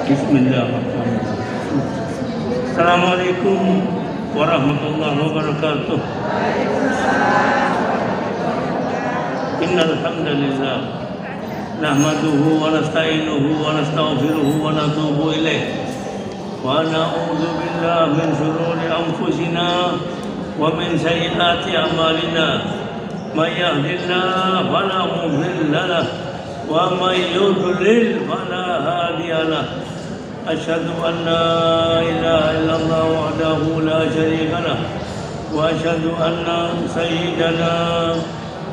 Bismillahirrahmanirrahim. Assalamualaikum warahmatullahi wabarakatuh. Innal hamdalillah nahmaduhu wa nasta'inuhu wa nastaghfiruhu wa natubu ilaih wa na'udzu billahi min shururi anfusina wa min sayyiati a'malina may yahdihillahu fala mudilla lahu wa may yudlil fala hadiya lahu. Asyhadu an la ilaha illallah wahdahu la syarika lahu wa asyhadu anna sayyidana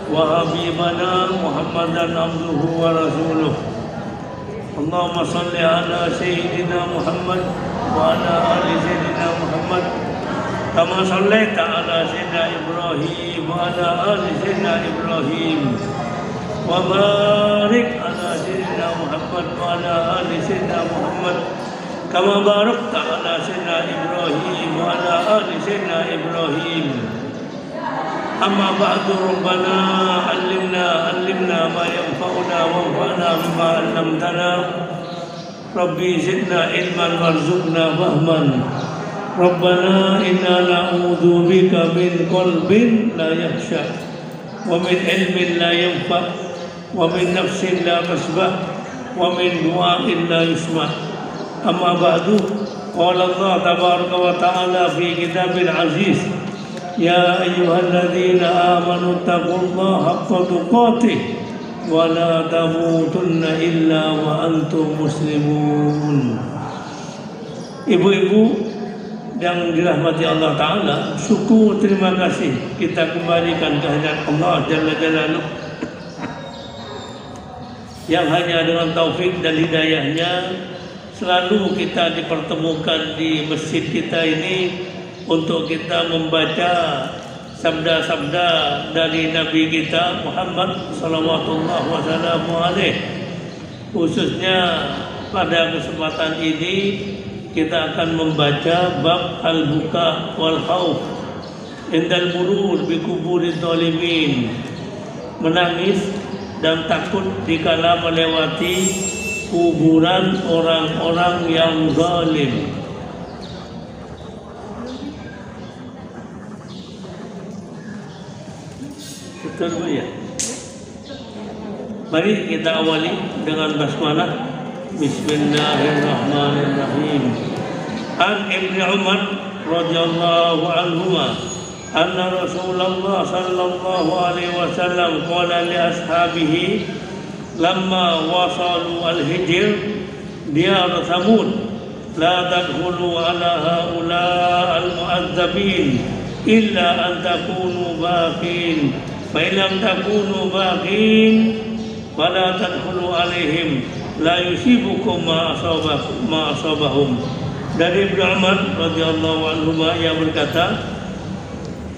wa habibana Muhammadan abduhu wa rasuluh. Allahumma salli ala sayyidina Muhammad wa ala ali sayyidina Muhammad kama sallaita ala sayyidina Ibrahim wa ala ali sayyidina Ibrahim wa barik ala sayyidina Muhammad wa ala ali sayyidina Muhammad kama barakta ala sayyidina Ibrahim wa ala ali sayyidina Ibrahim. Amma ba'du, rabbana allimna ma yanfa'una wanfa'na bima 'allamtana. Rabbi zidna ilman warzuqna fahman. Rabbana inna na'udzu bika min qalbin la yakhsha wa min ilmin la yanfa' wa min nafsin la tasbah wa min du'ain la yusma'. Amma ba'du, qala Allah tabaraka wa ta'ala fi kitabil aziz, ya ayyuhalladzina amanu taqullaha haqqa tuqatih wa la tamutunna illa wa antum muslimun. Ibu-ibu yang dirahmati Allah Ta'ala, syukur terima kasih kita kembalikan kehadirat Allah Jalla Jalaluh yang hanya dengan taufik dan hidayahnya selalu kita dipertemukan di masjid kita ini untuk kita membaca sabda-sabda dari Nabi kita Muhammad sallallahu wasallam alaih. Khususnya pada kesempatan ini kita akan membaca bab al-buka wal khauf indal murur bi kuburid zalimin, menangis dan takut dikala melewati kuburan orang-orang yang zalim. Betul ya? Mari kita awali dengan basmalah. Bismillahirrahmanirrahim. An Ibnu Umar radhiyallahu anhuma anna Rasulullah sallallahu alaihi wasallam qala li ashabihi lamma wasalu al-hijr diyar Thamud la tadkhulu ala haula al-mu'adzabin illa an takunu baqin fa illam takunu baqin fala tadkhulu alaihim la yusibukum ma asabahum. Dari Ibnu Umar radhiyallahu anhu yang berkata,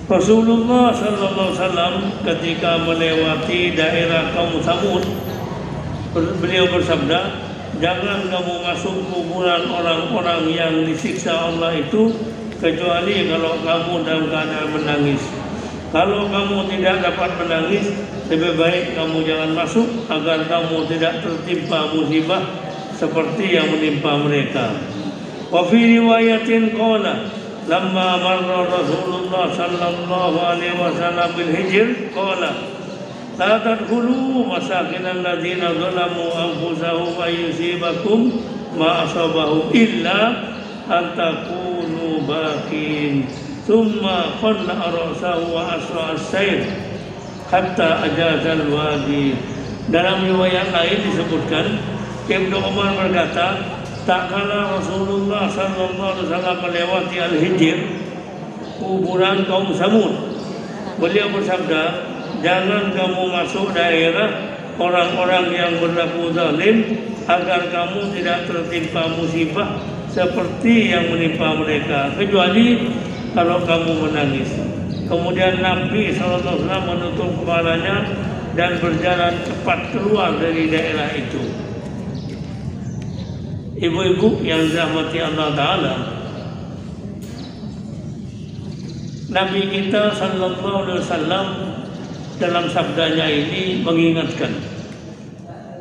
Rasulullah sallallahu alaihi wasallam ketika melewati daerah kaum Thamud, beliau bersabda, jangan kamu masuk kuburan orang-orang yang disiksa Allah itu kecuali kalau kamu dalam keadaan menangis. Kalau kamu tidak dapat menangis, lebih baik kamu jangan masuk agar kamu tidak tertimpa musibah seperti yang menimpa mereka. Wa fi riwayatin qala lamma marra Rasulullah sallallahu alaihi wasallam bil hijr qala la tadkhulu masakinal ladzina zalamu anfusahum wa yusibakum ma asabahum illa an takunu baqin. Thumma qalla ra'sahu wa asra as-sayr hatta ajazal wadi. Dalam riwayat lain disebutkan Ibnu Umar berkata, tak kala Rasulullah sallallahu alaihi wasallam melewati al-hijr, kuburan kaum Thamud, beliau bersabda, jangan kamu masuk daerah orang-orang yang berlaku zalim agar kamu tidak tertimpa musibah seperti yang menimpa mereka, kecuali kalau kamu menangis. Kemudian Nabi SAW menutup kepalanya dan berjalan cepat keluar dari daerah itu. Ibu-ibu yang dirahmati Allah Ta'ala, Nabi kita sallallahu alaihi wasallam dalam sabdanya ini mengingatkan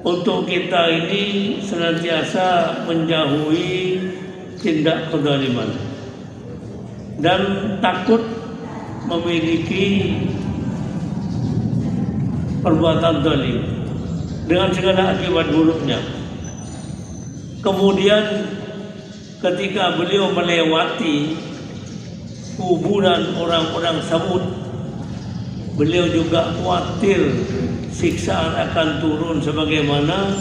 untuk kita ini senantiasa menjauhi tindak kezaliman dan takut memiliki perbuatan zalim dengan segala akibat buruknya. Kemudian ketika beliau melewati kuburan orang-orang Samud, beliau juga khawatir siksaan akan turun sebagaimana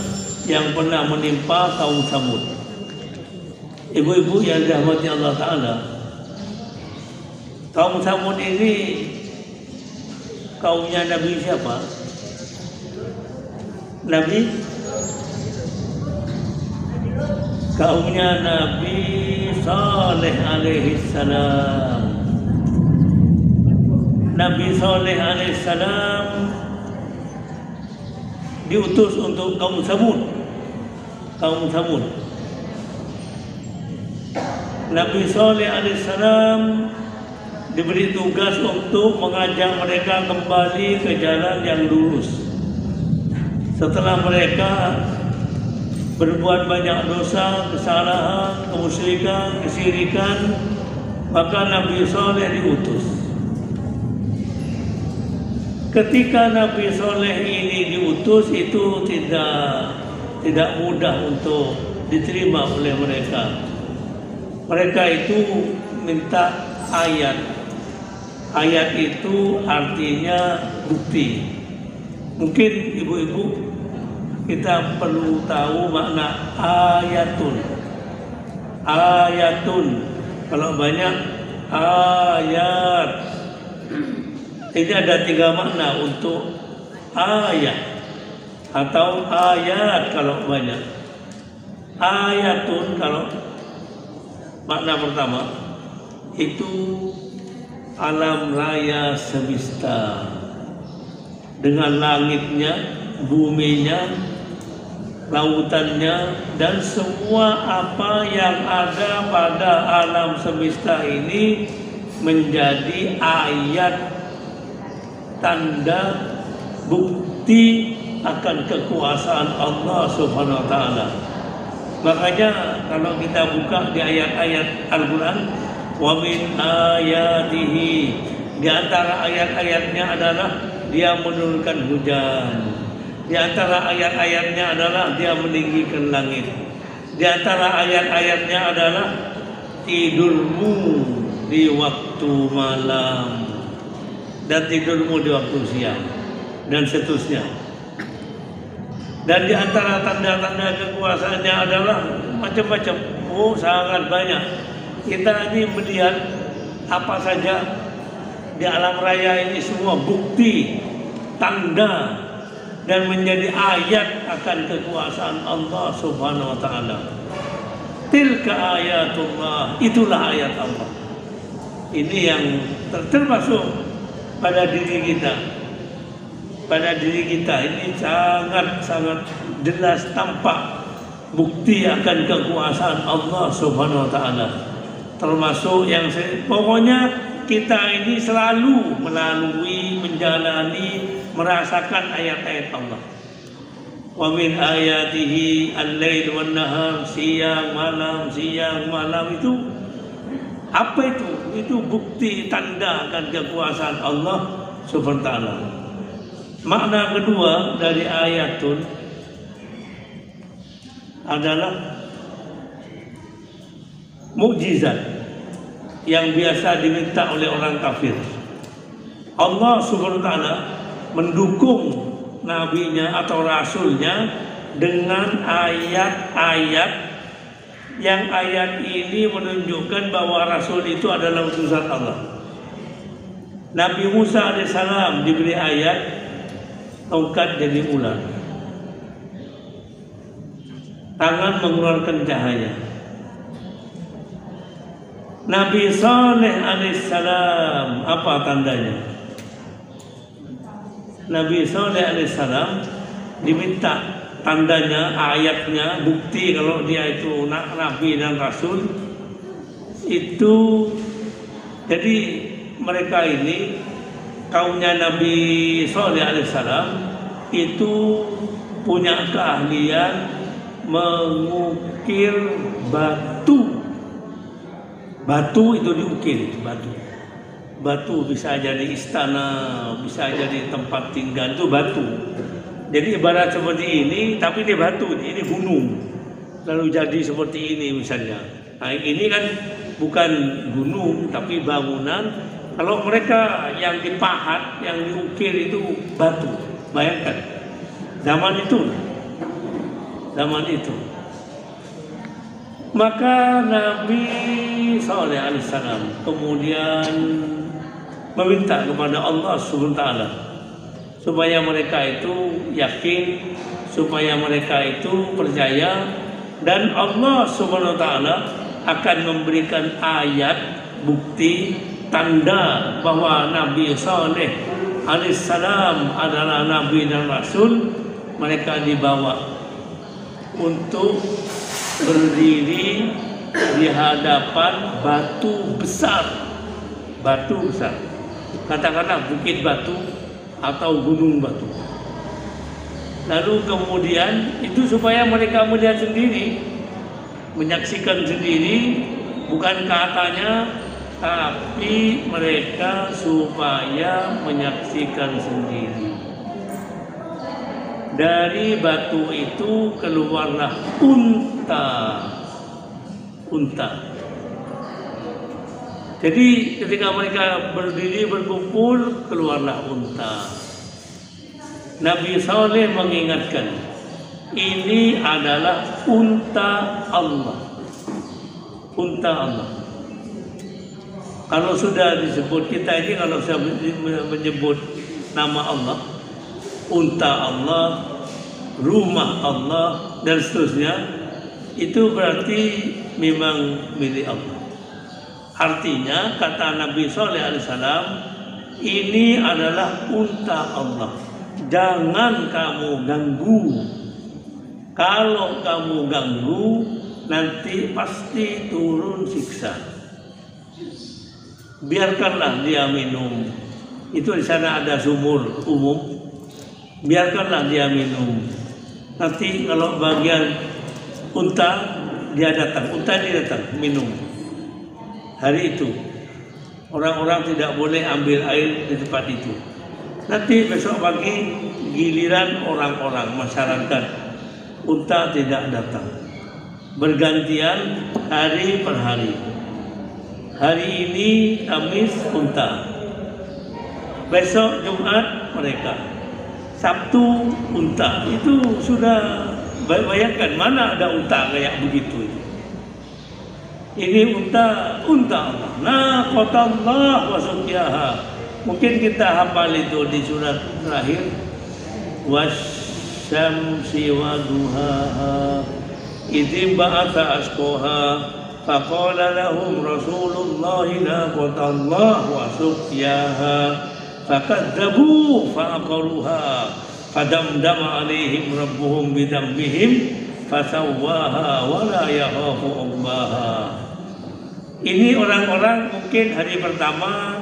yang pernah menimpa kaum Samud. Ibu-ibu yang dirahmati Allah Ta'ala, kaum Samud ini kaumnya Nabi siapa? Kaumnya Nabi Saleh alaihi salam. Nabi Saleh alaihi salam diutus untuk kaum Samud. Nabi Saleh alaihi salam diberi tugas untuk mengajak mereka kembali ke jalan yang lurus. Setelah mereka berbuat banyak dosa, kesalahan, kemusyrikan, kesyirikan, maka Nabi Saleh diutus. Ketika Nabi Saleh ini diutus, itu tidak mudah untuk diterima oleh mereka. Mereka itu minta ayat. Ayat itu artinya bukti. Mungkin ibu-ibu kita perlu tahu makna ayatun. Ayatun, kalau banyak ayat. Ini ada 3 makna untuk ayat atau ayat kalau banyak. Ayatun kalau makna pertama itu alam raya semesta dengan langitnya, buminya, lautannya, dan semua apa yang ada pada alam semesta ini menjadi ayat, tanda, bukti akan kekuasaan Allah Subhanahu wa Ta'ala. Makanya kalau kita buka di ayat-ayat Al-Quran, wa min ayatihi, di antara ayat-ayatnya adalah dia menurunkan hujan. Di antara ayat-ayatnya adalah dia meninggikan langit. Di antara ayat-ayatnya adalah tidurmu di waktu malam dan tidurmu di waktu siang, dan seterusnya. Dan di antara tanda-tanda kekuasaannya adalah macam-macam. Oh, sangat banyak. Kita ini melihat apa saja di alam raya ini semua bukti, tanda, dan menjadi ayat akan kekuasaan Allah Subhanahu wa Ta'ala. Tilka ayatullah, itulah ayat Allah. Ini yang termasuk pada diri kita. Pada diri kita ini sangat-sangat jelas tampak bukti akan kekuasaan Allah Subhanahu wa Ta'ala. Termasuk yang pokoknya kita ini selalu melalui, menjalani, merasakan ayat-ayat Allah. Wa min ayatihi al-lail wan nahar, siang malam itu apa itu? Itu bukti tanda akan kekuasaan Allah Subhanahu wa Ta'ala. Makna kedua dari ayatun adalah mukjizat yang biasa diminta oleh orang kafir. Allah Subhanahu wa Ta'ala mendukung nabinya atau rasulnya dengan ayat-ayat yang ayat ini menunjukkan bahwa rasul itu adalah utusan Allah. Nabi Musa alaihissalam diberi ayat tongkat jadi ular, tangan mengeluarkan cahaya. Nabi Saleh alaihissalam apa tandanya? Nabi Saleh alaihissalam diminta tandanya, ayatnya, bukti kalau dia itu nabi dan rasul itu. Jadi mereka ini kaumnya Nabi Saleh alaihissalam itu punya keahlian mengukir batu. Batu itu diukir, batu. Batu bisa jadi istana, bisa jadi tempat tinggal, itu batu. Jadi ibarat seperti ini, tapi ini batu, ini gunung. Lalu jadi seperti ini misalnya. Nah ini kan bukan gunung, tapi bangunan. Kalau mereka yang dipahat, yang diukir itu batu. Bayangkan, zaman itu. Maka Nabi SAW kemudian meminta kepada Allah SWT supaya mereka itu yakin, supaya mereka itu percaya, dan Allah SWT akan memberikan ayat bukti tanda bahwa Nabi Saleh alaihissalam adalah Nabi dan Rasul. Mereka dibawa untuk berdiri di hadapan batu besar, katakanlah bukit batu atau gunung batu. Lalu kemudian itu supaya mereka melihat sendiri, menyaksikan sendiri, bukan katanya, tapi mereka supaya menyaksikan sendiri. Dari batu itu keluarlah unta. Jadi ketika mereka berdiri berkumpul, keluarlah unta. Nabi Saleh mengingatkan, ini adalah unta Allah. Unta Allah. Kalau sudah disebut, kita ini kalau sudah menyebut nama Allah, unta Allah, rumah Allah, dan seterusnya, itu berarti memang milik Allah. Artinya kata Nabi Saleh alaihissalam, ini adalah unta Allah, jangan kamu ganggu. Kalau kamu ganggu, nanti pasti turun siksa. Biarkanlah dia minum. Itu di sana ada sumur umum. Biarkanlah dia minum. Nanti kalau bagian unta dia datang minum. Hari itu orang-orang tidak boleh ambil air di tempat itu. Nanti besok pagi giliran orang-orang masyarakat, unta tidak datang. Bergantian hari per hari. Hari ini Kamis unta, besok Jumat mereka, Sabtu unta. Itu sudah, bayangkan mana ada unta kayak begitu. Ini unta Allah. Naqatallah wa suqyaha. Mungkin kita hafal itu di surat terakhir. Wasyamsi wa duhaha idh ba'atha asqaha faqala lahum Rasulullah naqatallah wa suqyaha fakadzabu fa'aqaruha fadamdama alaihim rabbuhum bidambihim fasawwaha wa la yakhafu uqbaha. Ini orang-orang mungkin hari pertama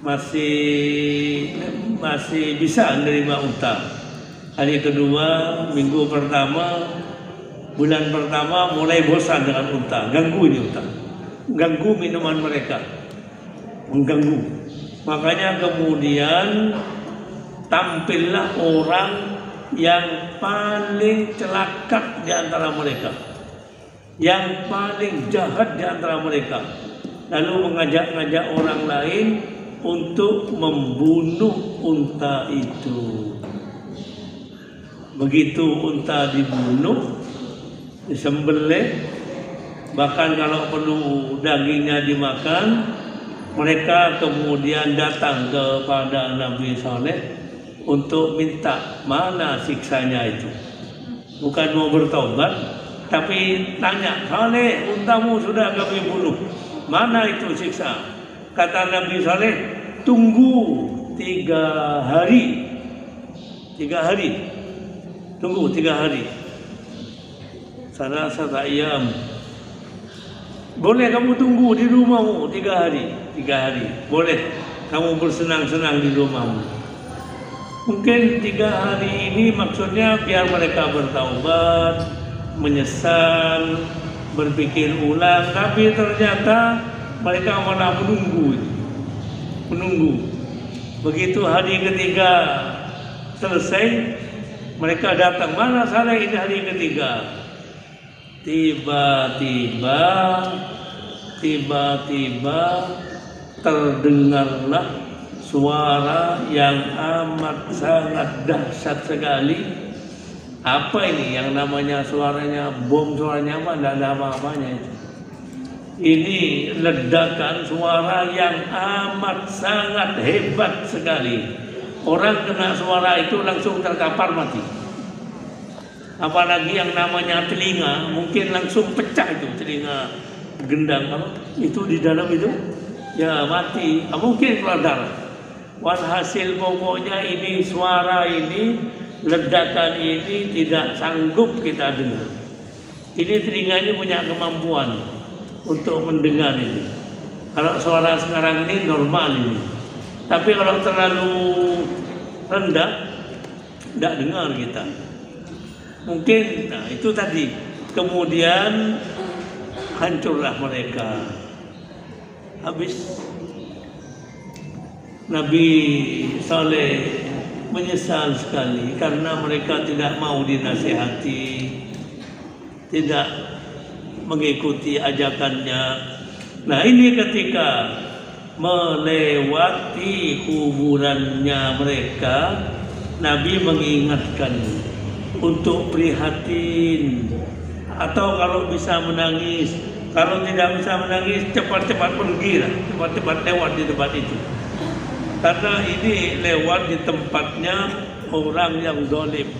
masih bisa menerima unta. Hari kedua, minggu pertama, bulan pertama mulai bosan dengan unta. Ganggu ini unta, ganggu minuman mereka, mengganggu. Makanya kemudian tampillah orang yang paling celaka di antara mereka, yang paling jahat di antara mereka, lalu mengajak-ngajak orang lain untuk membunuh unta itu. Begitu unta dibunuh, disembelih, bahkan kalau perlu dagingnya dimakan, mereka kemudian datang kepada Nabi Saleh untuk minta mana siksanya itu. Bukan mau bertobat, tapi tanya, Saleh, untamu sudah kami bunuh, mana itu siksa? Kata Nabi Saleh, tunggu 3 hari. 3 hari. Tunggu 3 hari. Salasata ayyam. Boleh kamu tunggu di rumahmu 3 hari. 3 hari. Boleh kamu bersenang-senang di rumahmu. Mungkin 3 hari ini maksudnya biar mereka bertaubat, menyesal, berpikir ulang, tapi ternyata mereka malah menunggu. Begitu hari ketiga selesai, mereka datang, mana saya ini hari ketiga. Tiba-tiba terdengarlah suara yang amat sangat dahsyat sekali. Apa ini yang namanya suaranya bom, suaranya apa? Tidak ada apa-apanya itu. Ini ledakan suara yang amat sangat hebat sekali. Orang kena suara itu langsung terkapar mati. Apalagi yang namanya telinga, mungkin langsung pecah itu telinga gendang itu di dalam itu, ya mati. Mungkin keluar darah. Walhasil pokoknya ini suara ini, ledakan ini tidak sanggup kita dengar. Ini telinga ini punya kemampuan untuk mendengar ini. Kalau suara sekarang ini normal ini. Tapi kalau terlalu rendah, tidak dengar kita. Mungkin, nah itu tadi. Kemudian hancurlah mereka. Habis Nabi Saleh menyesal sekali karena mereka tidak mau dinasihati, tidak mengikuti ajakannya. Nah ini ketika melewati kuburannya mereka, Nabi mengingatkan untuk prihatin, atau kalau bisa menangis. Kalau tidak bisa menangis, cepat-cepat pergi lah, cepat-cepat lewat di tempat itu. Karena ini lewat di tempatnya orang yang zalim,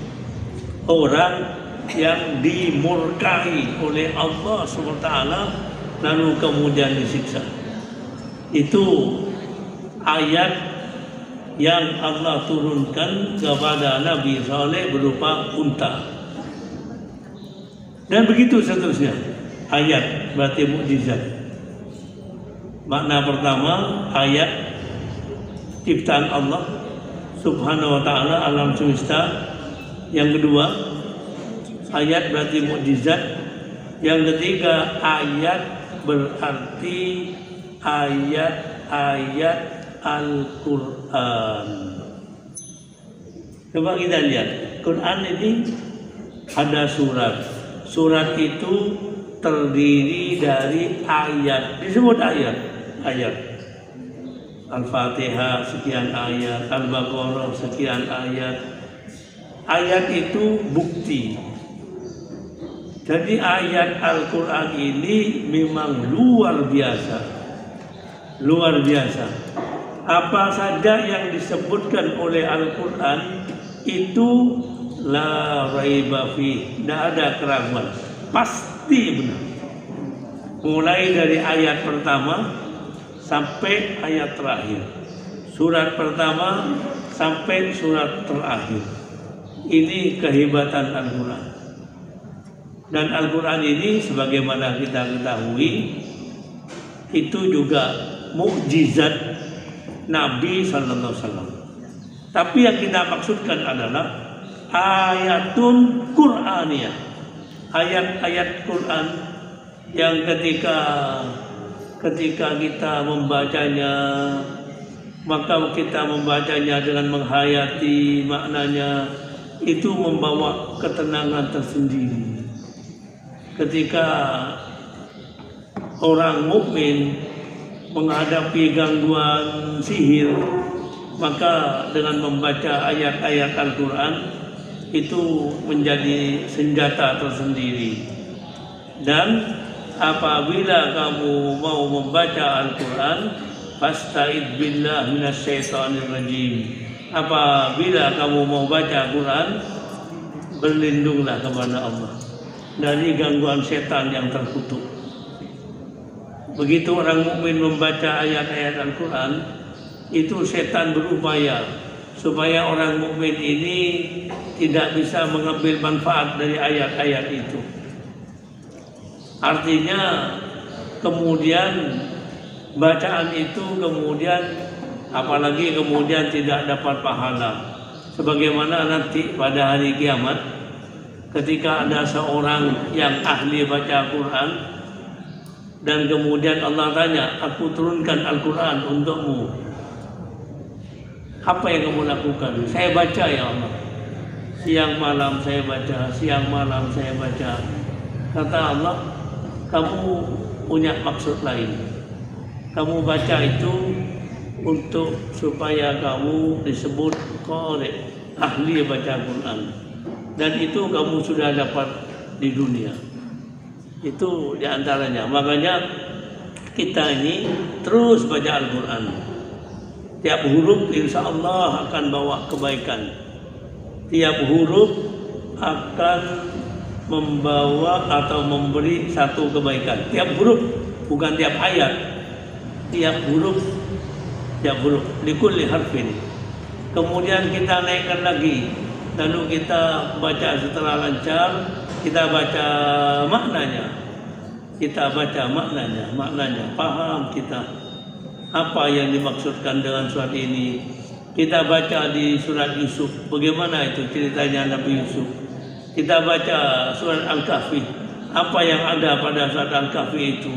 orang yang dimurkai oleh Allah SWT, lalu kemudian disiksa. Itu ayat yang Allah turunkan kepada Nabi Saleh berupa unta. Dan begitu seterusnya. Ayat berarti mukjizat. Makna pertama ayat ciptaan Allah Subhanahu wa ta'ala, alam semesta. Yang kedua ayat berarti mukjizat. Yang ketiga ayat berarti ayat-ayat Al-Quran. Coba kita lihat, Quran ini ada surat. Surat itu terdiri dari ayat, disebut ayat. Al-Fatihah sekian ayat, Al-Baqarah sekian ayat. Ayat itu bukti. Jadi ayat Al-Quran ini memang luar biasa. Luar biasa. Apa saja yang disebutkan oleh Al-Quran itu la raiba fi, tidak ada keraguan, pasti benar. Mulai dari ayat pertama sampai ayat terakhir, surat pertama sampai surat terakhir. Ini kehebatan Al-Quran. Dan Al-Quran ini sebagaimana kita ketahui itu juga mukjizat Nabi Sallallahu Alaihi Wasallam. Tapi yang kita maksudkan adalah ayatun Qur'aniyah, ayat-ayat Quran yang ketika kita membacanya, maka kita membacanya dengan menghayati maknanya, itu membawa ketenangan tersendiri. Ketika orang mukmin menghadapi gangguan sihir, maka dengan membaca ayat-ayat Al-Quran itu menjadi senjata tersendiri. Dan apabila kamu mau membaca Al-Quran, fasta'id billah minasyaitonir rajim. Apabila kamu mau baca Quran, berlindunglah kepada Allah dari gangguan setan yang terkutuk. Begitu orang mukmin membaca ayat-ayat Al-Quran, itu setan berupaya supaya orang mukmin ini tidak bisa mengambil manfaat dari ayat-ayat itu. Artinya kemudian bacaan itu kemudian apalagi kemudian tidak dapat pahala. Sebagaimana nanti pada hari kiamat ketika ada seorang yang ahli baca Al-Quran dan kemudian Allah tanya, aku turunkan Al-Quran untukmu, apa yang kamu lakukan? Saya baca ya Allah, siang malam saya baca, siang malam saya baca. Kata Allah, kamu punya maksud lain. Kamu baca itu untuk supaya kamu disebut qari, ahli baca Al-Quran, dan itu kamu sudah dapat di dunia. Itu diantaranya. Makanya kita ini terus baca Al-Quran. Tiap huruf insya Allah akan bawa kebaikan. Tiap huruf akan membawa atau memberi satu kebaikan. Tiap huruf, bukan tiap ayat. Tiap huruf likulli harfin. Kemudian kita naikkan lagi, lalu kita baca setelah lancar, kita baca maknanya, maknanya paham kita apa yang dimaksudkan dengan surat ini. Kita baca di surat Yusuf, bagaimana itu ceritanya Nabi Yusuf. Kita baca surat Al-Kahfi, apa yang ada pada surat Al-Kahfi itu.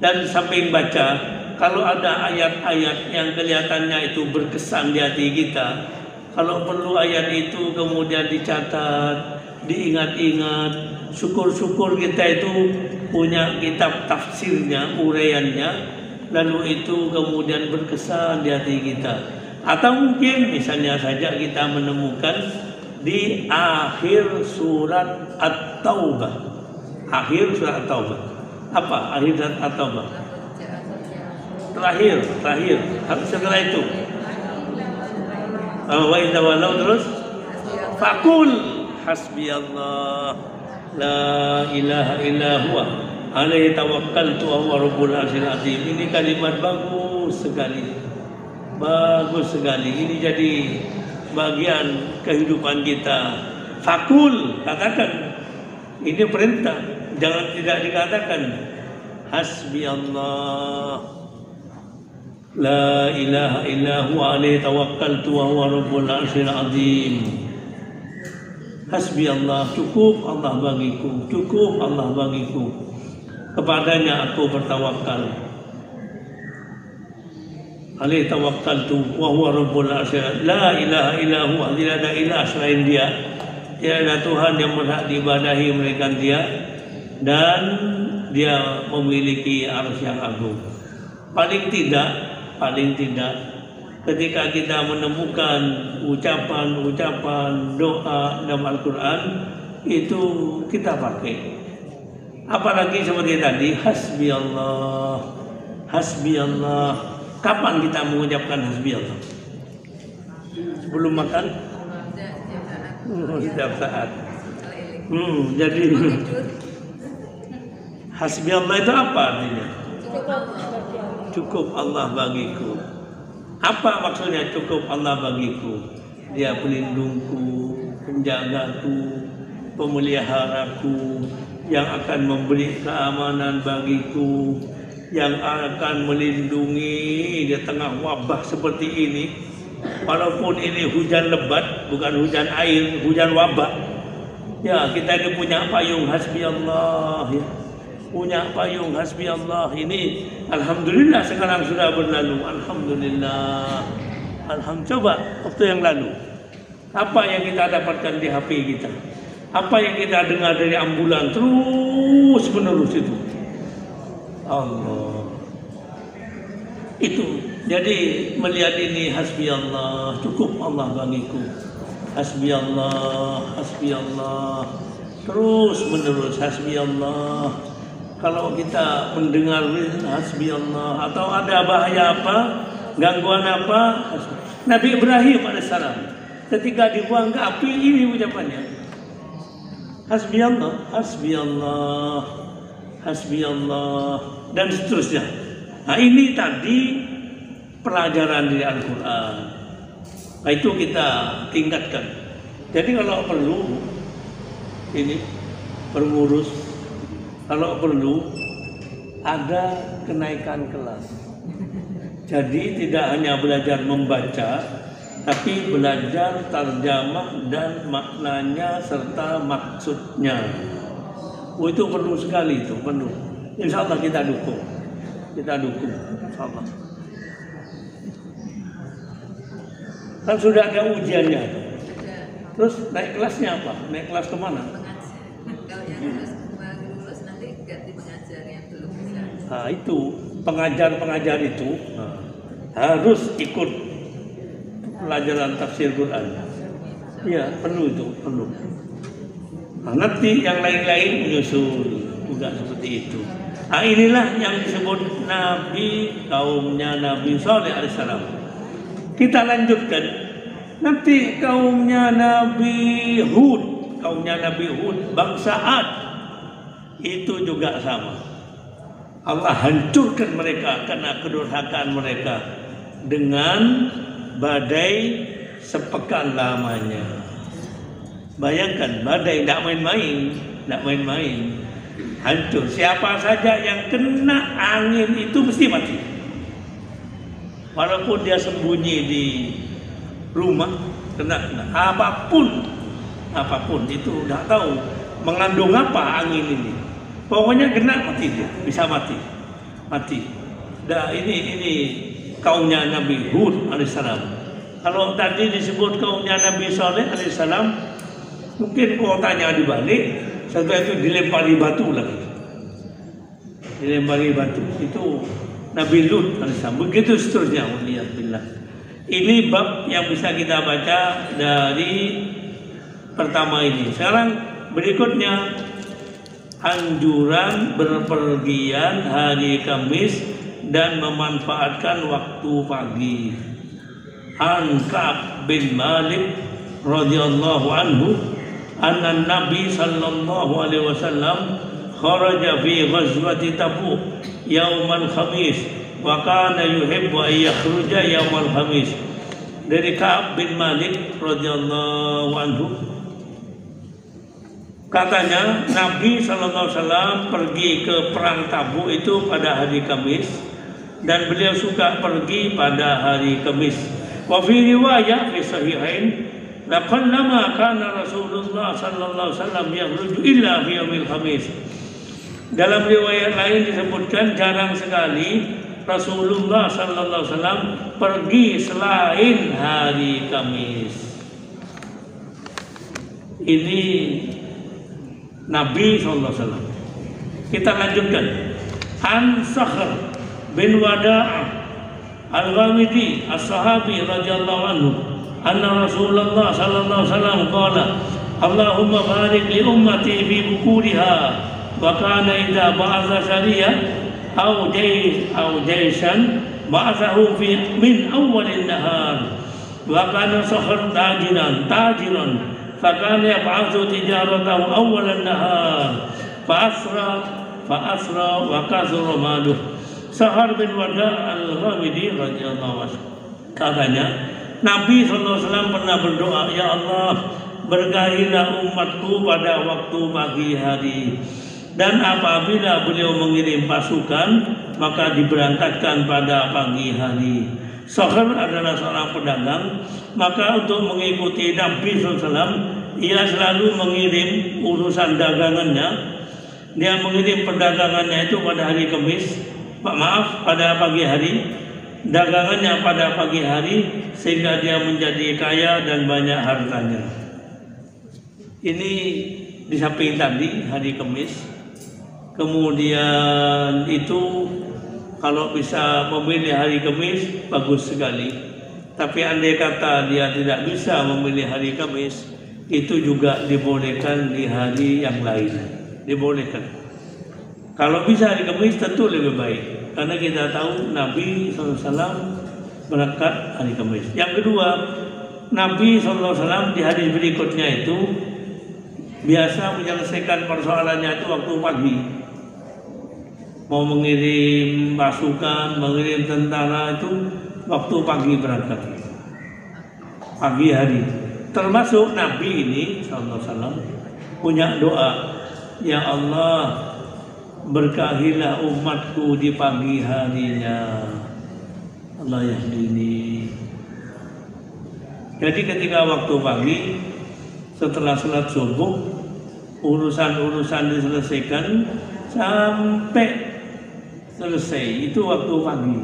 Dan samping baca, kalau ada ayat-ayat yang kelihatannya itu berkesan di hati kita, kalau perlu ayat itu kemudian dicatat, diingat-ingat. Syukur-syukur kita itu punya kitab tafsirnya, uraiannya, lalu itu kemudian berkesan di hati kita. Atau mungkin misalnya saja kita menemukan di akhir surat At-Taubah. Akhir surat At-Taubah. Apa akhir surat At-Taubah? Terakhir. Setelah itu wa idza walau terus faqul hasbiyallah la ilaha illa huwa alaihi tawakkaltu wa huwa rabbul arsyil azim. Ini kalimat bagus sekali. Ini jadi bagian kehidupan kita. Fakul, katakan. Ini perintah, jangan tidak dikatakan. Hasbiyallah la ilaha illa huwa alaihi tawakkaltu wa huwa rabbul arsyil azim. Hasbiyallah, cukup Allah bagiku, cukup Allah bagiku. Kepadanya aku bertawakal. Alaihi tawakkaltu wa huwa rabbul arsyil. La ilaha illa huwa, tidak ada ilah selain Dia. Tidak ada Tuhan yang berhak diibadahi melainkan Dia, dan Dia memiliki arsy yang agung. Paling tidak ketika kita menemukan ucapan doa dalam Al-Quran itu kita pakai. Apalagi seperti tadi, hasbiyallah. Kapan kita mengucapkan hasbiyallah? Sebelum makan? Setiap saat. Jadi hasbiyallah itu apa artinya? Cukup Allah bagiku. Apa maksudnya cukup Allah bagiku? Dia pelindungku, penjagaku, pemeliharaku, yang akan memberi keamanan bagiku, yang akan melindungi di tengah wabah seperti ini. Walaupun ini hujan lebat, bukan hujan air, hujan wabah. Ya, kita ini punya payung hasbiyallah, ya. Punya payung hasbiyallah ini, alhamdulillah sekarang sudah berlalu. Alhamdulillah. Coba waktu yang lalu, apa yang kita dapatkan di HP kita, apa yang kita dengar dari ambulan terus menerus itu, Allah. Itu jadi melihat ini, hasbiyallah, cukup Allah bagiku. Hasbiyallah terus menerus, hasbiyallah. Kalau kita mendengar hasbiyallah atau ada bahaya apa, gangguan apa, Nabi Ibrahim alaihissalam ketika dibuang ke api, ini ucapannya, hasbiyallah, dan seterusnya. Nah, ini tadi pelajaran dari Al-Quran. Nah, itu kita tingkatkan. Jadi kalau perlu, ini pengurus, kalau perlu ada kenaikan kelas. Jadi tidak hanya belajar membaca, tapi belajar terjemah dan maknanya serta maksudnya. Itu perlu sekali, itu perlu. Insya Allah kita dukung, insya Allah. Kan sudah ada ujiannya. Terus naik kelasnya apa? Naik kelas kemana? Kalau yang lulus nanti ganti pengajar yang belum bisa. Nah itu pengajar itu harus ikut pelajaran tafsir Quran. Iya perlu itu, perlu. Nah, nanti yang lain-lain menyusul juga seperti itu. Nah inilah yang disebut Nabi, kaumnya Nabi Saleh alaihissalam. Kita lanjutkan. Nanti kaumnya Nabi Hud, bangsa Ad, itu juga sama. Allah hancurkan mereka karena kedurhakaan mereka dengan badai sepekan lamanya. Bayangkan badai, tidak main-main, hancur. Siapa saja yang kena angin itu mesti mati. Walaupun dia sembunyi di rumah, kena apapun itu udah tahu mengandung apa angin ini. Pokoknya kena mati dia, bisa mati. Nah ini kaumnya Nabi Hud alaihissalam. Kalau tadi disebut kaumnya Nabi Saleh alaihissalam, mungkin kotanya dibalik, setelah itu dilempari batu lagi. Itu Nabi Lut alaihissalam. Begitu seterusnya. Waliyahbillah. Ini bab yang bisa kita baca dari pertama ini. Sekarang berikutnya anjuran berpergian hari Kamis dan memanfaatkan waktu pagi. An Ka'ab bin Malik radhiyallahu anhu anna Nabi sallallahu alaihi wasallam kharaja fi ghazwati Tabuk yaumal Khamis wa kana yuhibbu an yakhruja yaumal Khamis. Dari Ka'ab bin Malik radhiyallahu anhu, katanya Nabi SAW pergi ke perang Tabuk itu pada hari Kamis dan beliau suka pergi pada hari Kamis. Wa fi riwayat fi sahihain laqallama kana Rasulullah sallallahu alaihi wasallam yakhruju illa fi yaumil Khamis. Dalam riwayat lain disebutkan jarang sekali Rasulullah sallallahu alaihi wasallam pergi selain hari Kamis. Ini Nabi sallallahu alaihi wasallam. Kita lanjutkan. An Sakhr bin Wada' Al-Ghamidi as-sahabi radhiyallahu anhu anna Rasulullah sallallahu alaihi wasallam qala Allahumma barik li ummati fi bukuriha wa kana idza ba'atha sariyah aw jayshan ba'athahu fi min awwalin nahar wa kana Sakhr tajiran فكان يبعث تجارته أول النهار فأسرى وكثر ماله. Sakhr bin Wada' Al-Ghamidi radhiyallahu anhu, katanya Nabi SAW pernah berdoa, ya Allah berkahilah umatku pada waktu pagi hari, dan apabila beliau mengirim pasukan maka diberangkatkan pada pagi hari. Sakhr adalah seorang pedagang, maka untuk mengikuti Nabi SAW, ia selalu mengirim urusan dagangannya. Dia mengirim perdagangannya itu pada hari Kamis, pada pagi hari, dagangannya pada pagi hari, sehingga dia menjadi kaya dan banyak hartanya. Ini di samping tadi hari Kamis. Kemudian itu kalau bisa memilih hari Kamis bagus sekali. Tapi andai kata dia tidak bisa memilih hari Kamis, itu juga dibolehkan di hari yang lain. Dibolehkan. Kalau bisa hari Kamis tentu lebih baik, karena kita tahu Nabi SAW berangkat hari Kamis. Yang kedua, Nabi SAW di hari berikutnya itu biasa menyelesaikan persoalannya itu waktu pagi. Mau mengirim pasukan, mengirim tentara itu waktu pagi berangkat, pagi hari. Termasuk Nabi ini SAW punya doa, ya Allah berkahilah umatku di pagi harinya. Allah yahdini. Jadi ketika waktu pagi setelah sholat subuh, urusan-urusan diselesaikan sampai selesai, itu waktu pagi.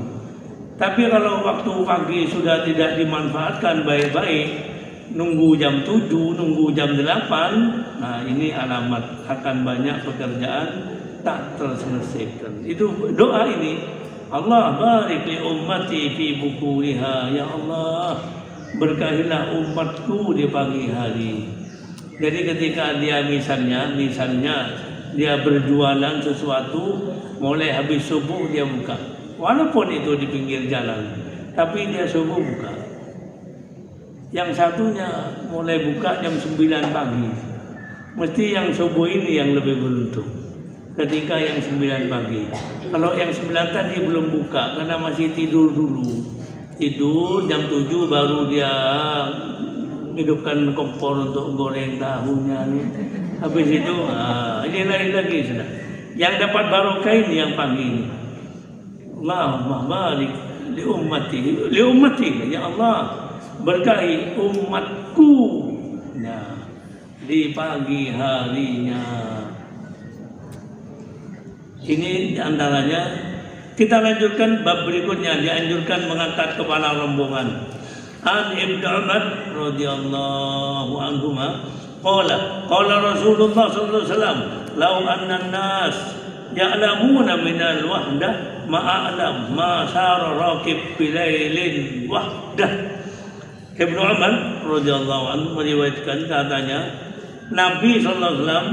Tapi kalau waktu pagi sudah tidak dimanfaatkan baik-baik, nunggu jam 7, nunggu jam 8, nah ini alamat akan banyak pekerjaan tak terselesaikan. Itu doa ini, Allah barik li ummati fi bukuriha, ya Allah berkahilah umatku di pagi hari. Jadi ketika dia misalnya dia berjualan sesuatu, mulai habis subuh dia buka, walaupun itu di pinggir jalan, tapi dia subuh buka. Yang satunya mulai buka jam 9 pagi, mesti yang subuh ini yang lebih beruntung ketika yang 9 pagi. Kalau yang 9 tadi belum buka karena masih tidur dulu, tidur jam 7 baru dia hidupkan kompor untuk goreng tahunya nih. Habis itu ini lagi sudah. Yang dapat barokah ini yang pagi ini. Allahumma barik li ummati, ya Allah berkahi umatku, nah, di pagi harinya. Ini diantaranya. Kita lanjutkan bab berikutnya, dianjurkan mengangkat kepala rombongan. An Ibnu Umar radhiyallahu anhuma qala Rasulullah sallallahu alaihi wasallam law anna an-nas ya'lamuna min al-wahdah ma a'lam ma sara raqib bilailin wahdah. Ibnu Umar radhiyallahu anhu meriwayatkan, katanya Nabi sallallahu alaihi wasallam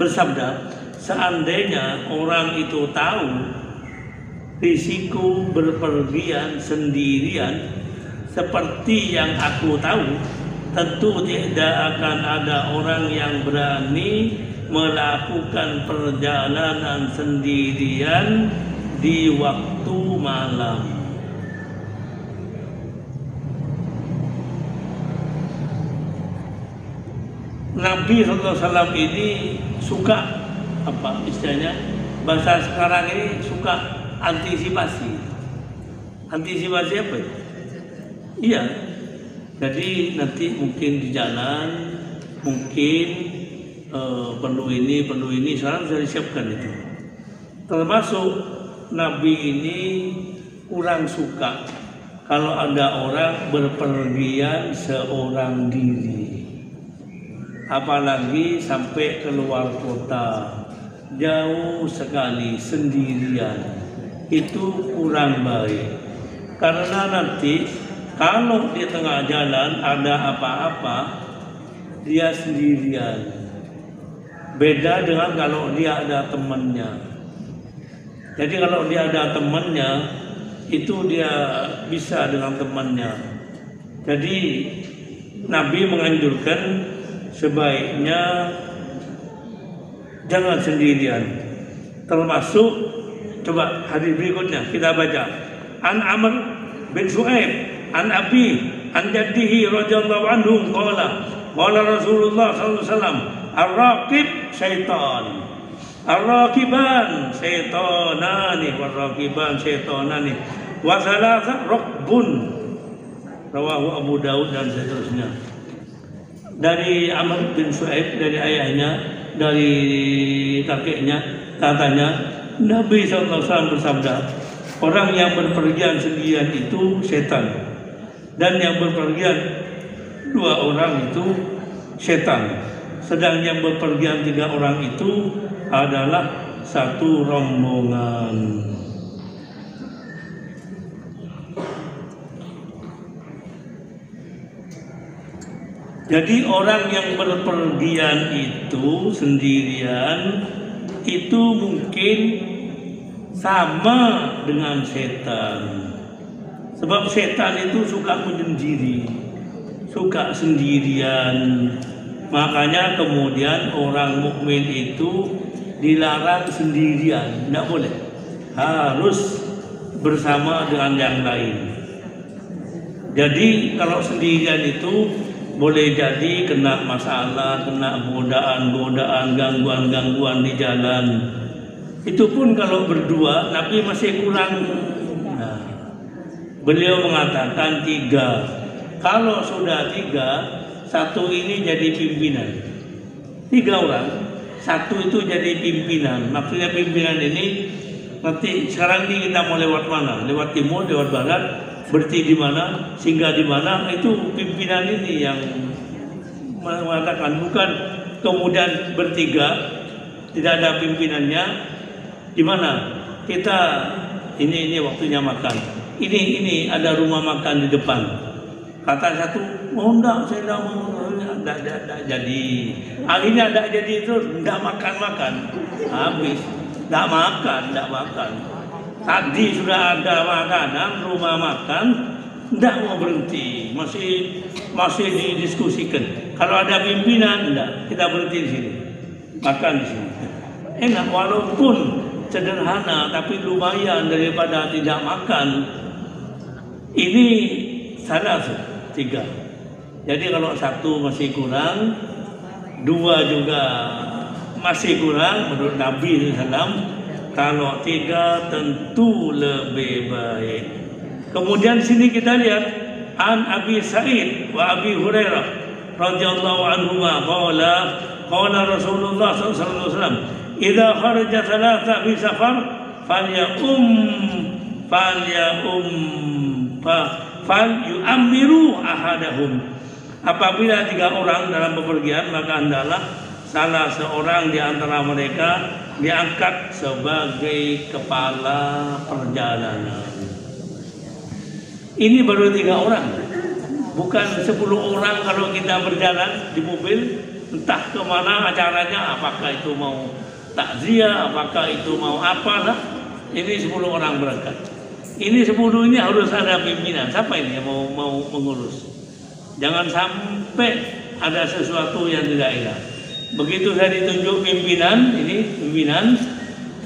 bersabda, seandainya orang itu tahu risiko berpergian sendirian seperti yang aku tahu, tentu tidak akan ada orang yang berani melakukan perjalanan sendirian di waktu malam. Nabi SAW ini suka, apa istilahnya, bahasa sekarang ini suka antisipasi. Antisipasi apa ya? Iya, jadi nanti mungkin di jalan, mungkin perlu ini, sekarang sudah disiapkan itu. Termasuk Nabi ini kurang suka kalau ada orang berpergian seorang diri, apalagi sampai keluar kota, jauh sekali sendirian, itu kurang baik. Karena nanti kalau di tengah jalan ada apa-apa, dia sendirian. Beda dengan kalau dia ada temannya. Jadi kalau dia ada temannya, itu dia bisa dengan temannya. Jadi Nabi menganjurkan sebaiknya jangan sendirian. Termasuk, coba hadis berikutnya kita baca. An Amr bin Shu'aib an Abi an jaddihi radhiyallahu anhu qala Rasulullah sallallahu alaihi wasallam ar-raqib syaitan, ar-raqiban syaitanani, war-raqiban syaitanani wa thalatha raqbun, rawahu Abu Daud dan seterusnya. Dari Amr bin Shu'aib, dari ayahnya, dari kakeknya, katanya Nabi SAW bersabda, orang yang berpergian sendirian itu setan, dan yang berpergian 2 orang itu setan, sedang yang berpergian 3 orang itu adalah satu rombongan. Jadi orang yang berpergian itu sendirian itu mungkin sama dengan setan. Sebab setan itu suka menyendiri, suka sendirian. Makanya kemudian orang mukmin itu dilarang sendirian, tidak boleh, harus bersama dengan yang lain. Jadi kalau sendirian itu boleh jadi kena masalah, kena godaan-godaan, gangguan-gangguan di jalan. Itu pun kalau berdua, Nabi masih kurang. Nah, beliau mengatakan 3. Kalau sudah 3, satu ini jadi pimpinan. 3 orang, satu itu jadi pimpinan. Maksudnya pimpinan ini nanti sekarang ini kita mau lewat mana? Lewat timur, lewat barat, berhenti di mana, singgah di mana, itu pimpinan ini yang mengatakan. Bukan kemudian bertiga tidak ada pimpinannya. Di mana kita ini waktunya makan, ini ada rumah makan di depan, kata satu, oh enggak, saya enggak mau, enggak jadi. Akhirnya enggak jadi, itu enggak makan habis, enggak makan. Tadi sudah ada makanan, rumah makan, enggak mau berhenti, masih didiskusikan. Kalau ada pimpinan, enggak, kita berhenti di sini, makan di sini. Enak, walaupun sederhana, tapi lumayan daripada tidak makan. Ini salah 3. Jadi kalau 1 masih kurang, 2 juga masih kurang menurut Nabi SAW. Kalau 3 tentu lebih baik. Kemudian sini kita lihat an Abi Sa'id wa Abi Hurairah radhiyallahu anhuma qala Rasulullah sallallahu alaihi wasallam, idza kharaja thalatha fi safar falyu'ammiru ahadahum. Apabila 3 orang dalam bepergian, maka hendaklah salah seorang di antara mereka diangkat sebagai kepala perjalanan. Ini baru 3 orang, bukan 10 orang. Kalau kita berjalan di mobil entah kemana acaranya, apakah itu mau takziah, apakah itu mau apalah, ini 10 orang berangkat. Ini 10 ini harus ada pimpinan. Siapa ini yang mau mengurus? Jangan sampai ada sesuatu yang tidak enak. Begitu saya ditunjuk pimpinan,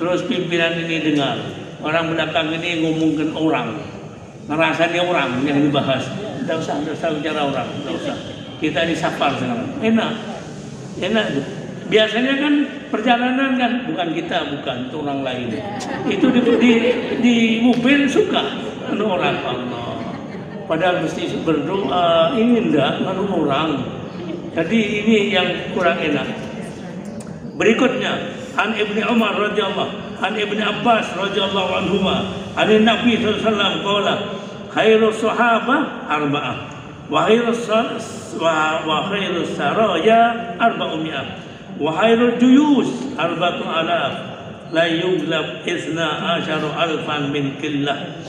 terus pimpinan ini dengar orang belakang ini ngomongin orang, ngerasa dia orang yang dibahas. Tidak usah bicara orang, tidak usah. Kita disapar sekarang. Enak. Biasanya kan perjalanan kan bukan kita, bukan itu orang lain. Itu di mobil suka orang Allah. Padahal mesti berdoa, ini enggak orang. Jadi ini yang kurang enak. Berikutnya an Ibnu Umar radhiyallahu, an Ibnu Abbas radhiyallahu anhuma, an Nabi sallallahu alaihi wasallam qala khairus sahabah arba'ah wa khairus saraya arba'umiyah wa khairul juyus arba'atu alaf la yughlab isna asyaru alfan min killah.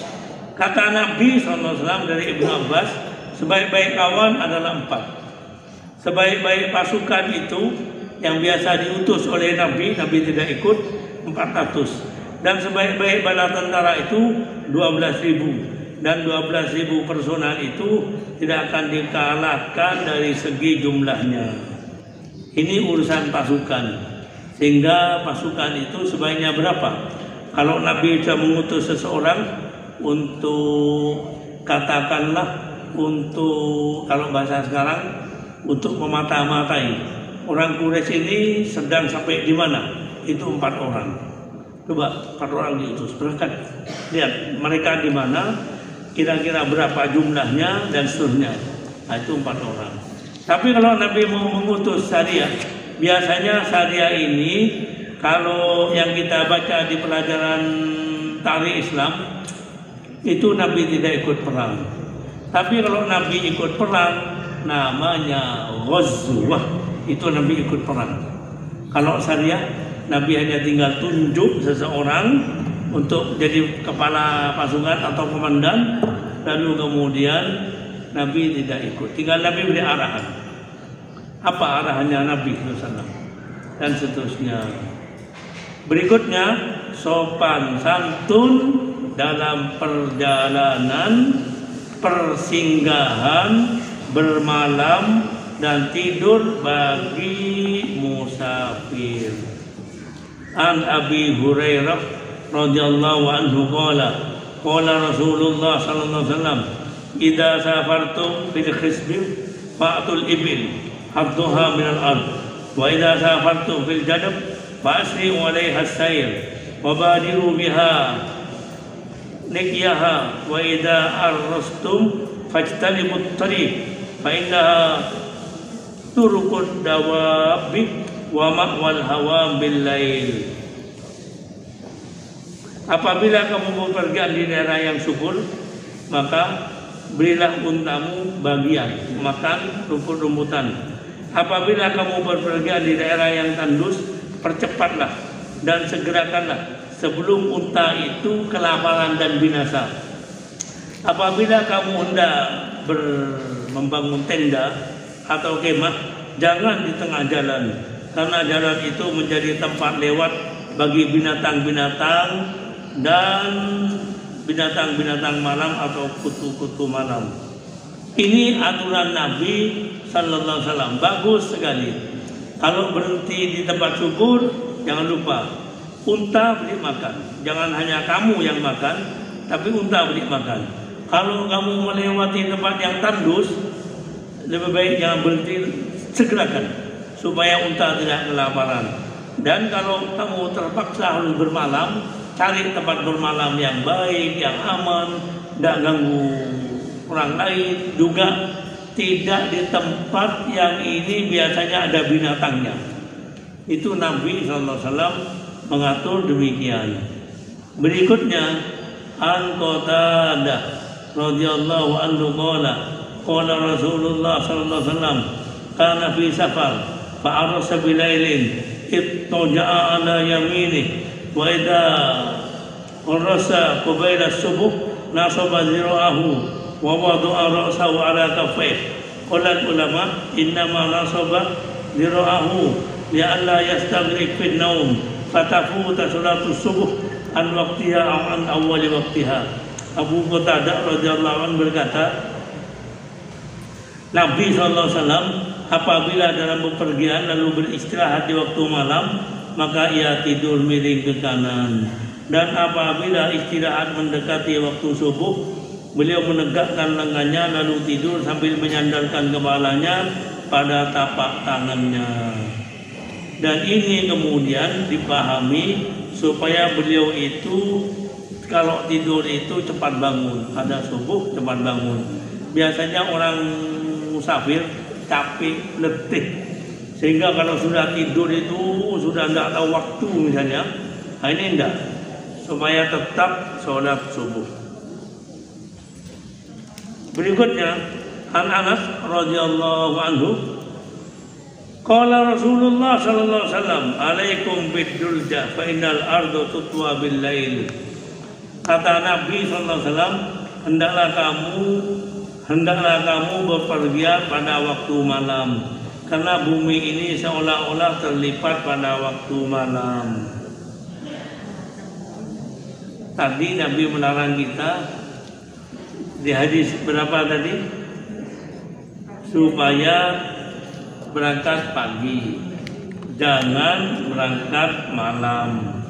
Kata Nabi SAW dari Ibnu Abbas, sebaik-baik kawan adalah 4. Sebaik-baik pasukan itu yang biasa diutus oleh Nabi tidak ikut 400. Dan sebaik-baik bala tentara itu 12.000. Dan 12.000 personal itu tidak akan dikalahkan dari segi jumlahnya. Ini urusan pasukan. Sehingga pasukan itu sebaiknya berapa? Kalau Nabi sudah mengutus seseorang untuk, katakanlah, untuk, kalau bahasa sekarang, untuk memata-matai orang Quraisy ini sedang sampai di mana, itu 4 orang. Coba 4 orang diutus, berangkat, lihat mereka di mana, kira-kira berapa jumlahnya dan seterusnya. Nah, itu 4 orang. Tapi kalau Nabi mau mengutus Syariah, biasanya Syariah ini kalau yang kita baca di pelajaran tarikh Islam itu Nabi tidak ikut perang. Tapi kalau Nabi ikut perang namanya ghazwah, itu Nabi ikut perang. Kalau Syariah, Nabi hanya tinggal tunjuk seseorang untuk jadi kepala pasukan atau komandan, lalu kemudian Nabi tidak ikut. Tinggal Nabi beri arahan. Apa arahannya Nabi SAW dan seterusnya. Berikutnya sopan santun dalam perjalanan, persinggahan, bermalam dan tidur bagi musafir. An Abi Hurairah radhiyallahu anhu qala Rasulullah sallallahu alaihi wasallam, idza safartum fil khisbi fa'tul ibil hadduha min al-ard wa idza safartum fil jadab fa'asri'u 'alaiha as-sayr wa badiru biha nikyaha wa idza arrastum fajtanibut tariq fa innaha turuqud dawabi wa ma'wal hawa bil lail. Apabila kamu bepergian di daerah yang subur, maka berilah untamu bagian makan rumput-rumputan. Apabila kamu berpergian di daerah yang tandus, percepatlah dan segerakanlah sebelum unta itu kelaparan dan binasa. Apabila kamu hendak membangun tenda atau kemah, jangan di tengah jalan, karena jalan itu menjadi tempat lewat bagi binatang-binatang dan binatang-binatang malam atau kutu-kutu malam. Ini aturan Nabi Sallallahu Alaihi Wasallam, bagus sekali. Kalau berhenti di tempat subur, jangan lupa unta beri makan. Jangan hanya kamu yang makan, tapi unta beri makan. Kalau kamu melewati tempat yang tandus, lebih baik jangan berhenti, segerakan supaya unta tidak kelaparan. Dan kalau kamu terpaksa harus bermalam, cari tempat bermalam yang baik, yang aman, tidak ganggu orang lain, juga tidak di tempat yang ini biasanya ada binatangnya. Itu Nabi SAW mengatur demikian. Berikutnya, an Qatadah radhiyallahu anhu qala Rasulullah sallallahu alaihi wasallam kana fi safar fa arsa bilailin ittaja'a ala yaminih wa idza arsa qabila subuh nasaba zira'ahu wa wada'a ra'sahu ala kaffayh. Qala ulama innama nasaba zira'ahu li'alla yastaghrib fi an-nawm fatafuta salatus subuh an waqtiha aw an awwal waqtiha. Abu Qatadah radhiyallahu anhu berkata, Nabi SAW apabila dalam bepergian lalu beristirahat di waktu malam, maka ia tidur miring ke kanan. Dan apabila istirahat mendekati waktu subuh, beliau menegakkan lengannya lalu tidur sambil menyandarkan kepalanya pada tapak tangannya. Dan ini kemudian dipahami supaya beliau itu kalau tidur itu cepat bangun, ada subuh cepat bangun. Biasanya orang musafir capek, letih, sehingga kalau sudah tidur itu sudah tidak tahu waktu misalnya. Nah, ini enggak, supaya tetap sholat subuh. Berikutnya, An Anas radhiyallahu anhu, qala Rasulullah sallallahu alaihi wasallam, alaikum bid-dulja fa innal ardu tutwa bil lail. Kata Nabi SAW, hendaklah kamu bepergian pada waktu malam, karena bumi ini seolah-olah terlipat pada waktu malam. Tadi Nabi melarang kita di hadis berapa tadi? Supaya berangkat pagi, jangan berangkat malam.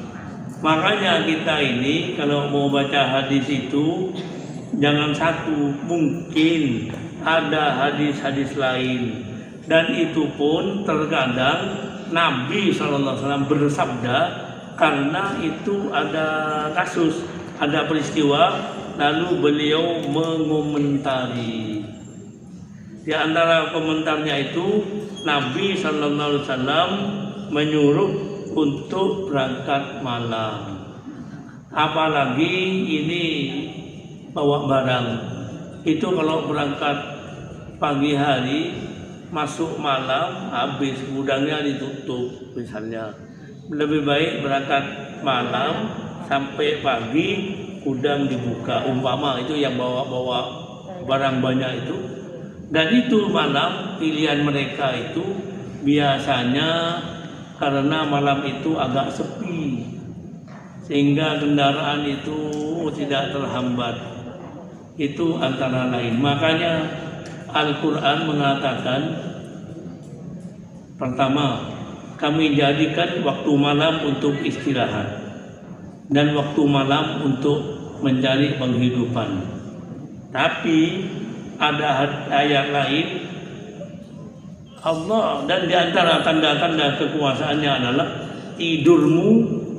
Makanya kita ini kalau mau baca hadis itu jangan satu, mungkin ada hadis-hadis lain. Dan itu pun terkadang Nabi SAW bersabda karena itu ada kasus, ada peristiwa, lalu beliau mengomentari. Di antara komentarnya itu Nabi SAW menyuruh untuk berangkat malam. Apalagi ini bawa barang. Itu kalau berangkat pagi hari, masuk malam, habis gudangnya ditutup misalnya. Lebih baik berangkat malam sampai pagi, gudang dibuka. Umpama itu yang bawa-bawa barang banyak itu. Dan itu malam pilihan mereka itu biasanya karena malam itu agak sepi, sehingga kendaraan itu tidak terhambat. Itu antara lain. Makanya Al-Quran mengatakan, pertama, kami jadikan waktu malam untuk istirahat dan waktu malam untuk mencari penghidupan. Tapi ada ayat lain Allah, dan di antara tanda-tanda kekuasaannya adalah tidurmu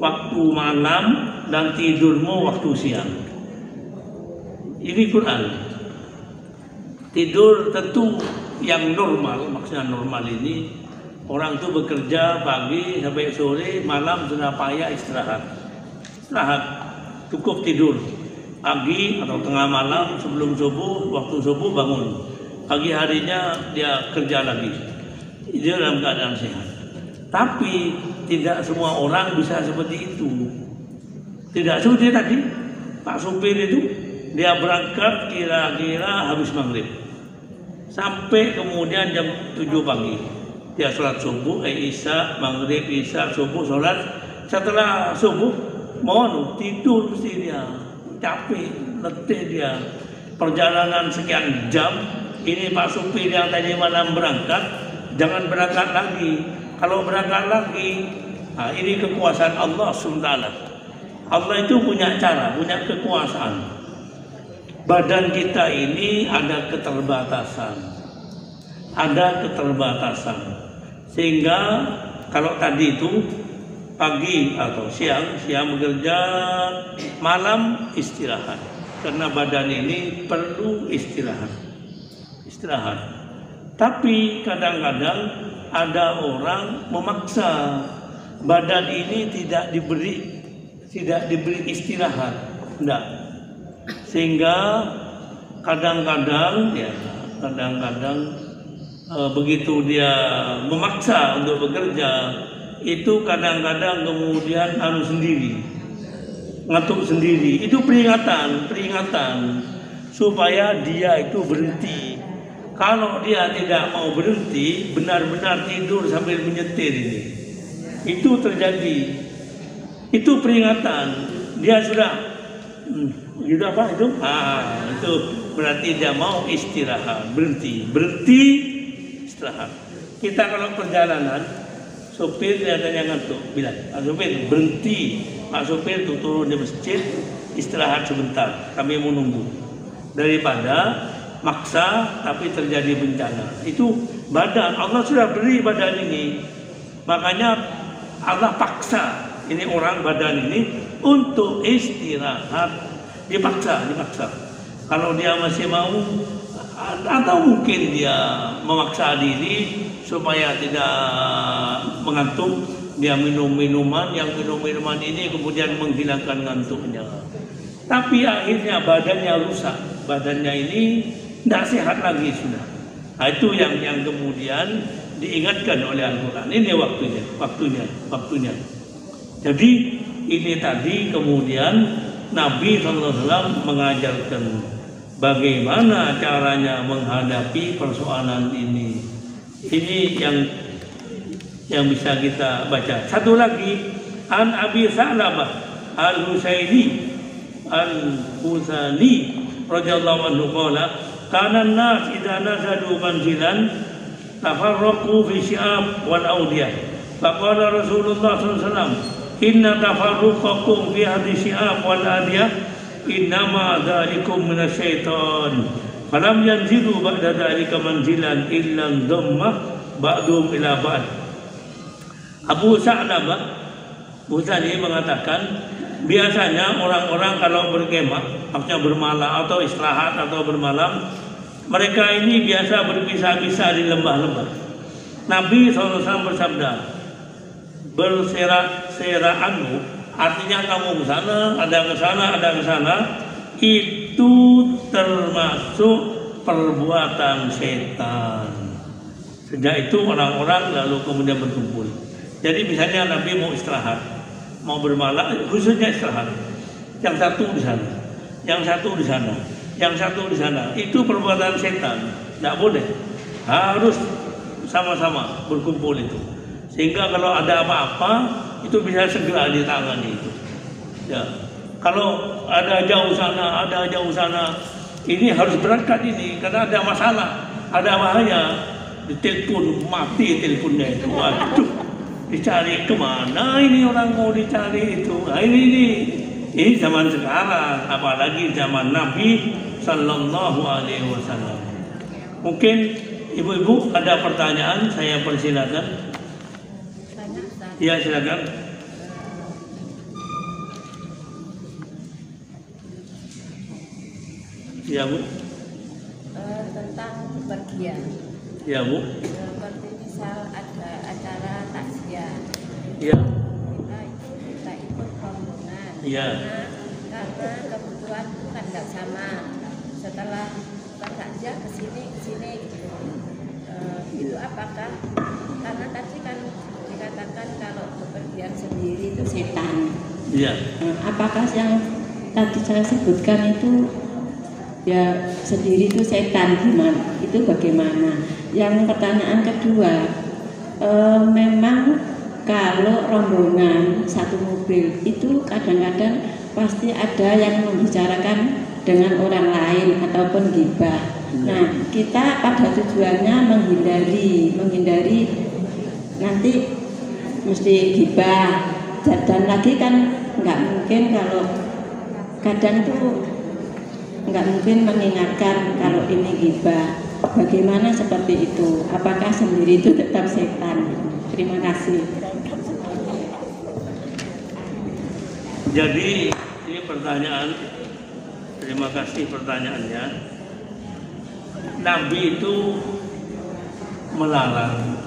waktu malam dan tidurmu waktu siang. Ini Quran. Tidur tentu yang normal, maksudnya normal ini orang tuh bekerja pagi sampai sore, malam sudah payah istirahat. Istirahat, cukup tidur. Pagi atau tengah malam sebelum subuh, waktu subuh bangun. Pagi harinya dia kerja lagi. Dia dalam keadaan sehat. Tapi tidak semua orang bisa seperti itu. Tidak seperti tadi Pak supir itu, dia berangkat kira-kira habis maghrib. Sampai kemudian jam 7 pagi dia sholat subuh, isya, maghrib, isya, subuh, sholat. Setelah subuh mohon tidur mesti dia, capek, letih dia. Perjalanan sekian jam, ini Pak supir yang tadi malam berangkat, jangan berangkat lagi. Kalau berangkat lagi, nah ini kekuasaan Allah SWT. Allah itu punya cara, punya kekuasaan. Badan kita ini ada keterbatasan. Ada keterbatasan. Sehingga kalau tadi itu pagi atau siang bekerja, malam istirahat. Karena badan ini perlu istirahat. Istirahat. Tapi kadang-kadang ada orang memaksa badan ini tidak diberi istirahat. Enggak. Sehingga kadang-kadang begitu dia memaksa untuk bekerja, itu kadang-kadang kemudian harus sendiri, ngantuk sendiri. Itu peringatan supaya dia itu berhenti. Kalau dia tidak mau berhenti, benar-benar tidur sambil menyetir ini, itu terjadi. Itu peringatan. Dia sudah gitu apa itu? Itu berarti dia mau istirahat, berhenti, istirahat. Kita kalau perjalanan, sopir kelihatannya ngantuk, bilang, Pak sopir berhenti, Pak sopir tuh turun di masjid, istirahat sebentar, kami mau nunggu. Daripada maksa tapi terjadi bencana. Itu badan, Allah sudah beri badan ini, makanya Allah paksa ini orang badan ini untuk istirahat. Dipaksa. Kalau dia masih mau, atau mungkin dia memaksa diri supaya tidak mengantuk, dia minum minuman ini kemudian menghilangkan ngantuknya. Tapi akhirnya badannya rusak, badannya ini tidak sehat lagi sudah. Nah, itu yang kemudian diingatkan oleh Al-Quran. Ini waktunya. Jadi ini tadi kemudian Nabi SAW mengajarkan bagaimana caranya menghadapi persoalan ini. Ini yang bisa kita baca. Satu lagi, An Abi Sa'labah Al-Husaini radhiyallahu anhu qala kana an-nas idza nazalu manzilan tafarraqu fi syi'ab wal awdiyah. Faqala Rasulullah sallallahu alaihi wasallam, inna tafarruqakum fi hadhihi syi'ab wal adiyah innama dzalikum minasyaiton. Falam yanzilu ba'da dzalika manzilan illa dhammah ba'dhum ila ba'd. Abu Sa'labah Buzani mengatakan, biasanya orang-orang kalau berkemah, maksudnya bermalam atau istirahat atau bermalam, mereka ini biasa berpisah-pisah di lembah-lembah. Nabi SAW bersabda, berserakanmu, artinya kamu ke sana, ada ke sana, itu termasuk perbuatan setan. Sejak itu orang-orang lalu kemudian berkumpul. Jadi misalnya Nabi mau istirahat, mau bermalam, khususnya istirahat. Yang satu di sana, yang satu di sana, yang satu di sana. Itu perbuatan setan. Tidak boleh. Harus sama-sama berkumpul itu. Sehingga kalau ada apa-apa, itu bisa segera ditangani itu. Ya. Kalau ada jauh sana, ini harus berangkat ini karena ada masalah, ada bahaya. Ditelepon, mati teleponnya itu. Waduh, dicari kemana ini orang mau dicari itu. Nah, ini zaman sekarang, apalagi zaman Nabi Sallallahu Alaihi Wasallam. Mungkin ibu-ibu ada pertanyaan, saya persilakan. Ya, silakan. Ya, Bu. Tentang bepergian. Ya Bu. Seperti misal ada acara takziah. Ya. Kita ikut rombongan. Ya. Karena kebutuhan itu kan nggak sama. Setelah takziah ke sini gitu. Itu apakah karena tadi kan dikatakan kalau bepergian sendiri itu setan. Iya. Apakah yang tadi saya sebutkan itu ya sendiri itu setan gimana? Itu bagaimana? Yang pertanyaan kedua, memang kalau rombongan satu mobil itu kadang-kadang pasti ada yang membicarakan dengan orang lain ataupun gibah. Nah, kita pada tujuannya menghindari nanti mesti gibah. Dan lagi kan nggak mungkin kalau kadang tuh nggak mungkin mengingatkan kalau ini gibah. Bagaimana seperti itu? Apakah sendiri itu tetap setan? Terima kasih. Jadi ini pertanyaan. Terima kasih pertanyaannya. Nabi itu melarang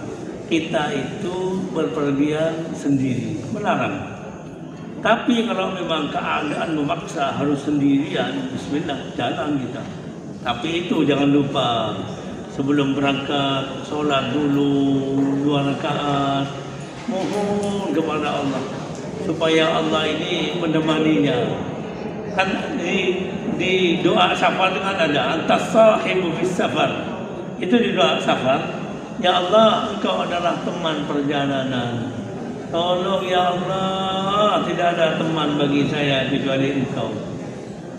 kita itu berpergian sendiri, melarang. Tapi kalau memang keadaan memaksa harus sendirian, bismillah, jalan kita. Tapi itu jangan lupa sebelum berangkat sholat dulu 2 rakaat, mohon kepada Allah supaya Allah ini menemaninya. Kan di doa safar dengan ada antas sahibu fis safar. Itu di doa safar, ya Allah, Engkau adalah teman perjalanan. Tolong ya Allah, tidak ada teman bagi saya kecuali Engkau.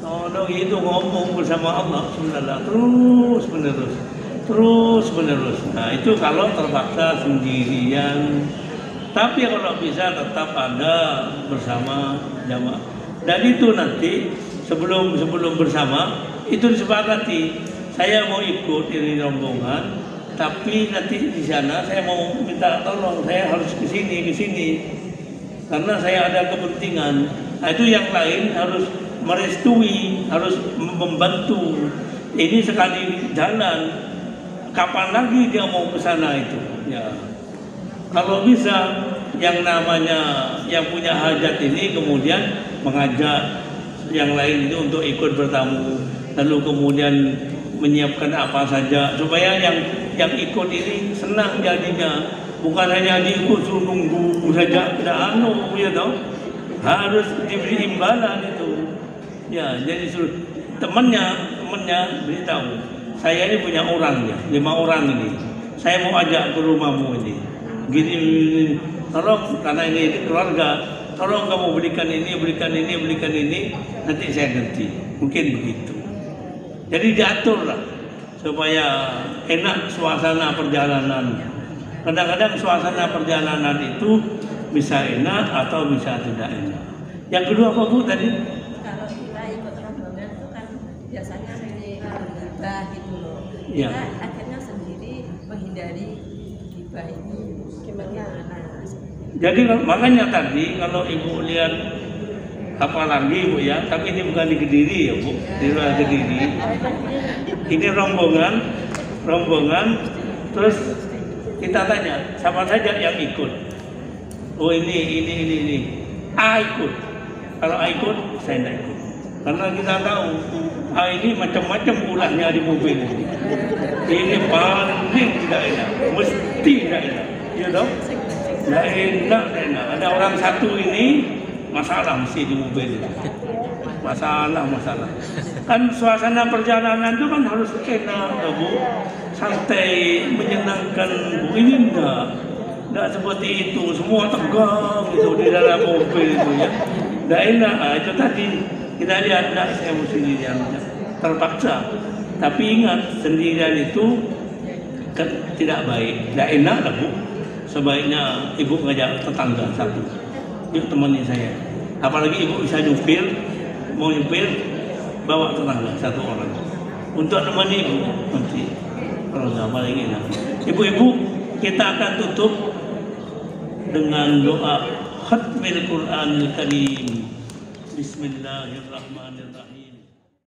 Tolong, itu ngomong bersama Allah sebenarnya terus menerus. Nah, itu kalau terpaksa sendirian. Tapi kalau bisa tetap ada bersama jamaah. Dan itu nanti sebelum bersama itu disepakati. Saya mau ikut ini rombongan, tapi nanti di sana saya mau minta tolong, saya harus ke sini karena saya ada kepentingan. Nah, itu yang lain harus merestui, harus membantu. Ini sekali jalan, kapan lagi dia mau ke sana itu? Ya, kalau bisa yang namanya yang punya hajat ini kemudian mengajak yang lain itu untuk ikut bertamu, lalu kemudian menyiapkan apa saja supaya yang ikut ini senang jadinya, bukan hanya diikut suruh nunggu saja, tidak ya tahu, harus diberi imbalan itu. Ya, jadi suruh temannya beritahu, saya ini punya orangnya 5 orang ini, saya mau ajak ke rumahmu ini, gini, tolong karena ini keluarga. Tolong kamu belikan ini, nanti saya ganti. Mungkin begitu. Jadi diaturlah supaya enak suasana perjalanan. Kadang-kadang suasana perjalanan itu bisa enak atau bisa tidak enak. Yang kedua apa Bu tadi? Kalau kita ikut rombongan itu kan biasanya gibah gitu loh. Ya. Kita akhirnya sendiri menghindari gibah ini gimana? Jadi makanya tadi kalau Ibu lihat apa lagi Bu ya, tapi ini bukan di Kediri ya Bu, di luar Kediri. Ini rombongan, terus kita tanya siapa saja yang ikut. Oh ini. A ikut. Kalau A ikut, saya tidak ikut. Karena kita tahu A ini macam-macam ulahnya di mobil. Ini paling tidak enak, mesti tidak enak, ya dong. Tidak enak. Ada orang satu ini masalah mesti di mobil. Masalah. Kan suasana perjalanan itu kan harus enak, Bu. Santai, menyenangkan, Bu. Ini enggak seperti itu. Semua tegang gitu di dalam mobil itu ya. Tidak enak. Nah, itu tadi kita lihat, saya mesti sendirian, terpaksa. Tapi ingat, sendirian itu kan tidak baik, tidak enak lah Bu. Sebaiknya Ibu ngajak tetangga satu, yuk temani saya. Apalagi Ibu bisa mau nyupir, bawa tetangga 1 orang untuk temani Ibu nanti. Kalau nggak paling enak. Ibu-ibu, kita akan tutup dengan doa Khatmil Qur'anil Karim. Bismillahirrahmanirrahim.